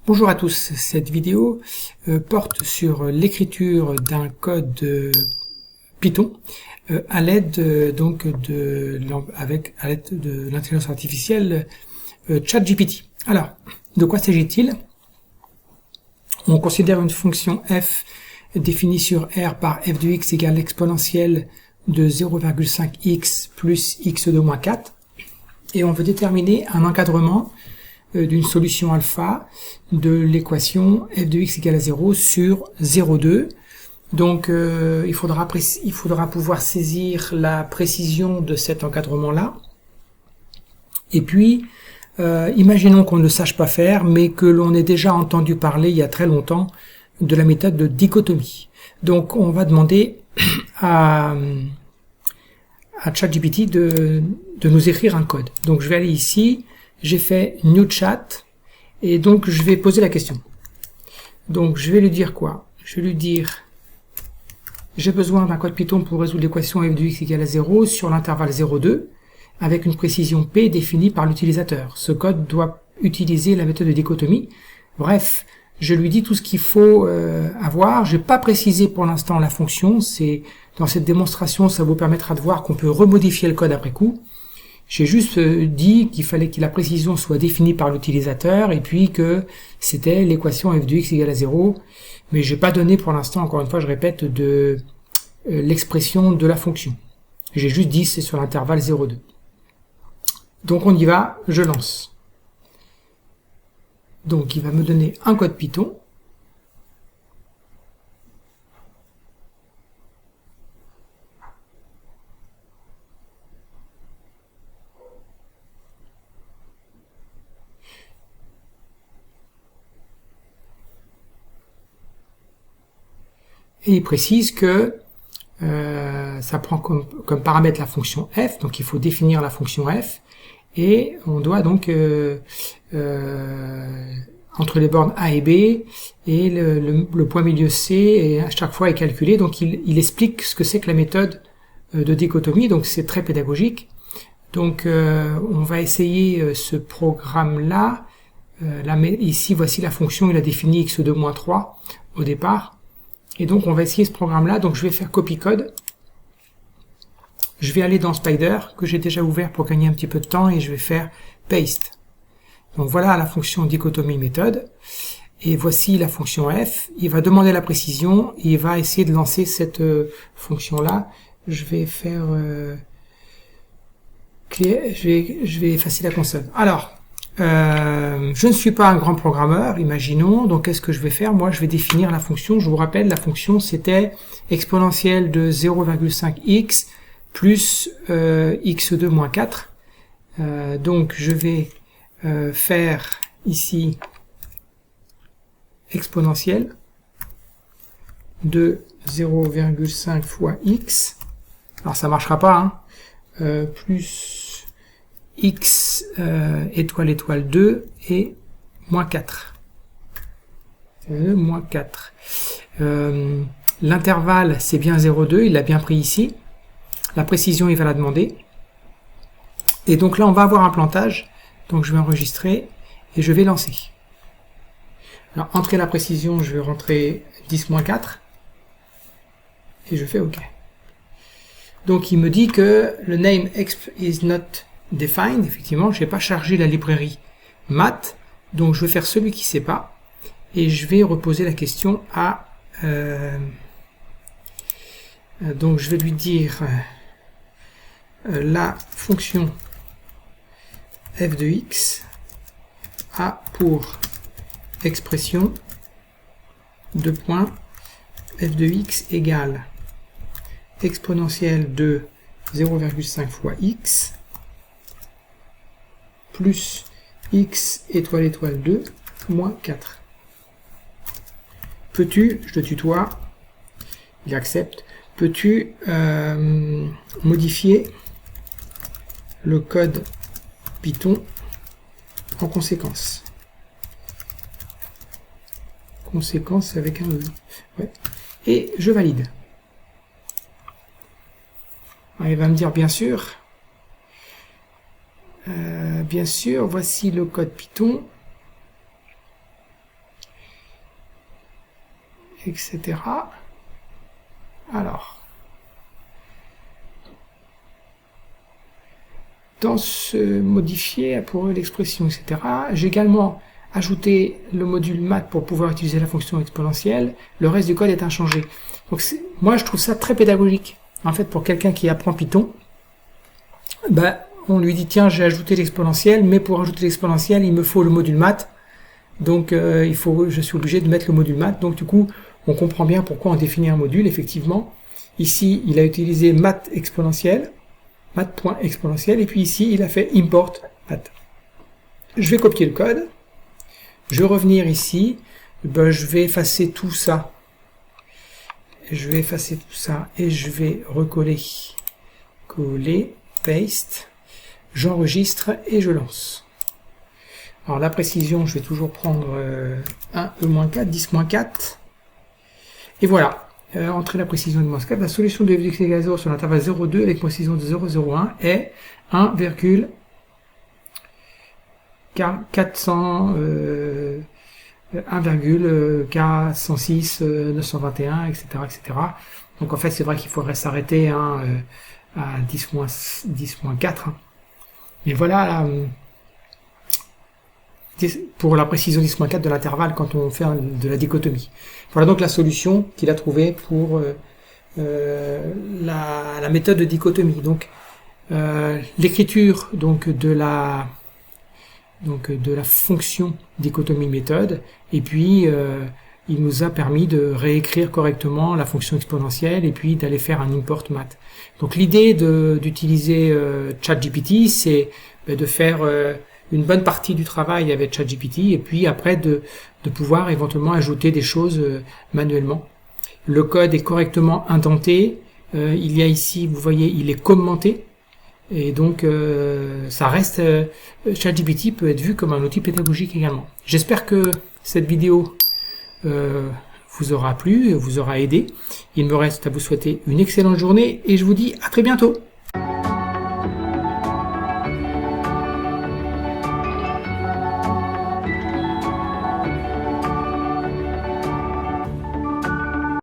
Bonjour à tous, cette vidéo porte sur l'écriture d'un code Python à l'aide à l'aide de l'intelligence artificielle ChatGPT. Alors, de quoi s'agit-il? On considère une fonction f définie sur R par f de x égale l'exponentielle de 0,5x plus x de moins 4 et on veut déterminer un encadrement d'une solution alpha de l'équation f de x égale à 0 sur 0,2. Donc il faudra pouvoir saisir la précision de cet encadrement-là. Et puis, imaginons qu'on ne sache pas faire, mais que l'on ait déjà entendu parler il y a très longtemps de la méthode de dichotomie. Donc on va demander à ChatGPT de nous écrire un code. Donc je vais aller ici, j'ai fait New Chat, et donc je vais poser la question. Donc je vais lui dire quoi? Je vais lui dire, j'ai besoin d'un code Python pour résoudre l'équation f de x égale à 0 sur l'intervalle 0,2, avec une précision P définie par l'utilisateur. Ce code doit utiliser la méthode de dichotomie. Bref, je lui dis tout ce qu'il faut avoir. Je n'ai pas précisé pour l'instant la fonction. C'est dans cette démonstration, ça vous permettra de voir qu'on peut remodifier le code après coup. J'ai juste dit qu'il fallait que la précision soit définie par l'utilisateur et puis que c'était l'équation f de x égale à 0. Mais j'ai pas donné pour l'instant, encore une fois, je répète, de l'expression de la fonction. J'ai juste dit c'est sur l'intervalle 0,2. Donc on y va, je lance. Donc il va me donner un code Python. Et il précise que ça prend comme paramètre la fonction f, donc il faut définir la fonction f, et on doit donc entre les bornes A et B, et le point milieu C, et à chaque fois est calculé, donc il explique ce que c'est que la méthode de dichotomie, donc c'est très pédagogique. Donc on va essayer ce programme-là. Ici, voici la fonction, il a défini x de moins 3 au départ. Et donc on va essayer ce programme-là, donc je vais faire copy-code. Je vais aller dans Spider, que j'ai déjà ouvert pour gagner un petit peu de temps, et je vais faire paste. Donc voilà la fonction dichotomie méthode. Et voici la fonction f. Il va demander la précision, il va essayer de lancer cette fonction-là. Je vais faire... je vais effacer la console. Alors, je ne suis pas un grand programmeur, imaginons, donc qu'est-ce que je vais faire? Moi, je vais définir la fonction. Je vous rappelle, la fonction, c'était exponentielle de 0,5x plus x de moins 4. Donc, je vais faire ici exponentielle de 0,5 fois x. Alors, ça marchera pas, hein. Plus x étoile étoile 2 et moins 4. Moins 4. L'intervalle, c'est bien 0,2, il l'a bien pris ici. La précision, il va la demander. Et donc là, on va avoir un plantage. Donc je vais enregistrer et je vais lancer. Alors, entrer la précision, je vais rentrer 10-4. Et je fais OK. Donc il me dit que le name exp is not defined. Effectivement, je n'ai pas chargé la librairie math. Donc je vais faire celui qui ne sait pas. Et je vais reposer la question à... donc je vais lui dire la fonction f de x a pour expression de points f de x égale exponentielle de 0,5 fois x plus x étoile étoile 2 moins 4. Peux-tu, je te tutoie, il accepte, peux-tu modifier le code Python en conséquence? Conséquence avec un E. Ouais. Et je valide. Alors, il va me dire bien sûr. Bien sûr, voici le code Python. etc. Alors, dans ce modifier pour l'expression, etc., j'ai également ajouté le module math pour pouvoir utiliser la fonction exponentielle. Le reste du code est inchangé. Donc moi, je trouve ça très pédagogique. En fait, pour quelqu'un qui apprend Python, ben, on lui dit, tiens, j'ai ajouté l'exponentielle, mais pour ajouter l'exponentielle, il me faut le module math. Donc, je suis obligé de mettre le module math. Donc, du coup, on comprend bien pourquoi on définit un module, effectivement. Ici, il a utilisé math exponentielle, math.exponentielle, et puis ici, il a fait import math. Je vais copier le code. Je vais revenir ici. Ben, je vais effacer tout ça. Je vais effacer tout ça et je vais recoller. Coller, paste. J'enregistre et je lance. Alors la précision, je vais toujours prendre 1, E-4, 10-4. Et voilà. Entrer la précision de -4. La solution de x égale 0 sur l'intervalle 0,2 avec précision de 0,01 est 1,406 921, etc., etc. Donc en fait, c'est vrai qu'il faudrait s'arrêter à 10-4. Mais voilà, pour la précision 10-4 de l'intervalle quand on fait de la dichotomie. Voilà donc la solution qu'il a trouvée pour la méthode de dichotomie. Donc l'écriture de la fonction dichotomie méthode, et puis il nous a permis de réécrire correctement la fonction exponentielle et puis d'aller faire un import math. Donc l'idée d'utiliser ChatGPT, c'est de faire une bonne partie du travail avec ChatGPT et puis après de pouvoir éventuellement ajouter des choses manuellement. Le code est correctement indenté, il y a ici, vous voyez, il est commenté. Et donc, ça reste, ChatGPT peut être vu comme un outil pédagogique également. J'espère que cette vidéo vous aura plu, vous aura aidé. Il me reste à vous souhaiter une excellente journée et je vous dis à très bientôt.